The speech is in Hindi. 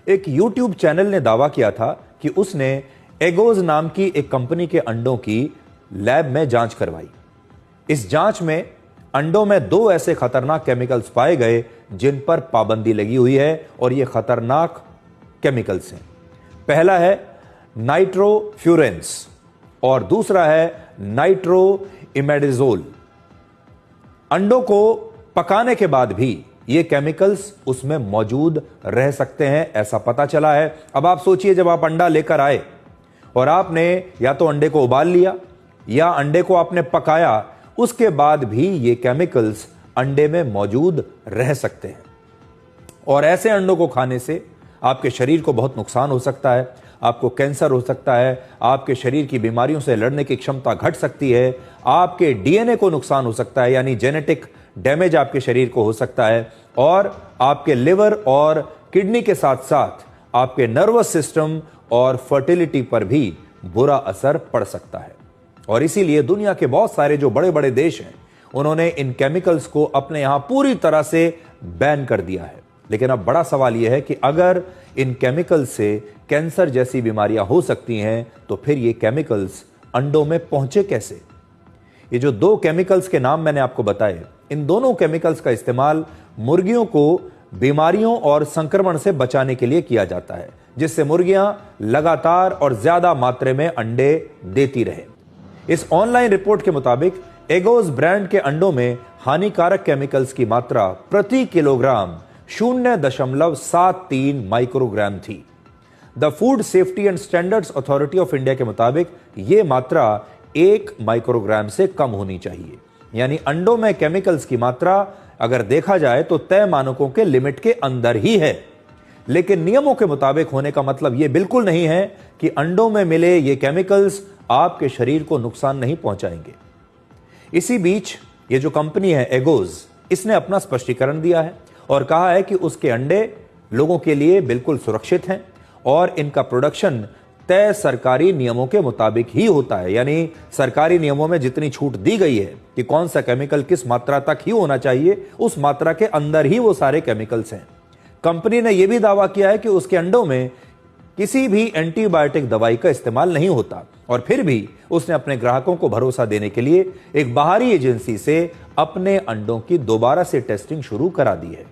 एक YouTube चैनल ने दावा किया था कि उसने एगोज नाम की एक कंपनी के अंडों की लैब में जांच करवाई। इस जांच में अंडों में 2 ऐसे खतरनाक केमिकल्स पाए गए जिन पर पाबंदी लगी हुई है और ये खतरनाक केमिकल्स हैं। पहला है नाइट्रोफ्यूरेंस और दूसरा है नाइट्रोइमेडाजोल। अंडों को पकाने के बाद भी ये केमिकल्स उसमें मौजूद रह सकते हैं, ऐसा पता चला है। अब आप सोचिए, जब आप अंडा लेकर आए और आपने या तो अंडे को उबाल लिया या अंडे को आपने पकाया, उसके बाद भी ये केमिकल्स अंडे में मौजूद रह सकते हैं और ऐसे अंडों को खाने से आपके शरीर को बहुत नुकसान हो सकता है। आपको कैंसर हो सकता है, आपके शरीर की बीमारियों से लड़ने की क्षमता घट सकती है, आपके डीएनए को नुकसान हो सकता है, यानी जेनेटिक डैमेज आपके शरीर को हो सकता है और आपके लिवर और किडनी के साथ साथ आपके नर्वस सिस्टम और फर्टिलिटी पर भी बुरा असर पड़ सकता है। और इसीलिए दुनिया के बहुत सारे जो बड़े बड़े देश हैं, उन्होंने इन केमिकल्स को अपने यहां पूरी तरह से बैन कर दिया है। लेकिन अब बड़ा सवाल यह है कि अगर इन केमिकल्स से कैंसर जैसी बीमारियां हो सकती हैं, तो फिर ये केमिकल्स अंडों में पहुंचे कैसे? ये जो 2 केमिकल्स के नाम मैंने आपको बताए, इन दोनों केमिकल्स का इस्तेमाल मुर्गियों को बीमारियों और संक्रमण से बचाने के लिए किया जाता है, जिससे मुर्गियां लगातार और ज्यादा मात्रा में अंडे देती रहे। इस ऑनलाइन रिपोर्ट के मुताबिक एगोज ब्रांड के अंडों में हानिकारक केमिकल्स की मात्रा प्रति किलोग्राम 0.73 माइक्रोग्राम थी। The food safety and standards authority of India के मुताबिक यह मात्रा 1 माइक्रोग्राम से कम होनी चाहिए। यानी अंडों में केमिकल्स की मात्रा अगर देखा जाए तो तय मानकों के लिमिट के अंदर ही है, लेकिन नियमों के मुताबिक होने का मतलब यह बिल्कुल नहीं है कि अंडों में मिले ये केमिकल्स आपके शरीर को नुकसान नहीं पहुंचाएंगे। इसी बीच ये जो कंपनी है एगोज, इसने अपना स्पष्टीकरण दिया है और कहा है कि उसके अंडे लोगों के लिए बिल्कुल सुरक्षित हैं और इनका प्रोडक्शन तय सरकारी नियमों के मुताबिक ही होता है। यानी सरकारी नियमों में जितनी छूट दी गई है कि कौन सा केमिकल किस मात्रा तक ही होना चाहिए, उस मात्रा के अंदर ही वो सारे केमिकल्स हैं। कंपनी ने यह भी दावा किया है कि उसके अंडों में किसी भी एंटीबायोटिक दवाई का इस्तेमाल नहीं होता और फिर भी उसने अपने ग्राहकों को भरोसा देने के लिए एक बाहरी एजेंसी से अपने अंडों की दोबारा से टेस्टिंग शुरू करा दी है।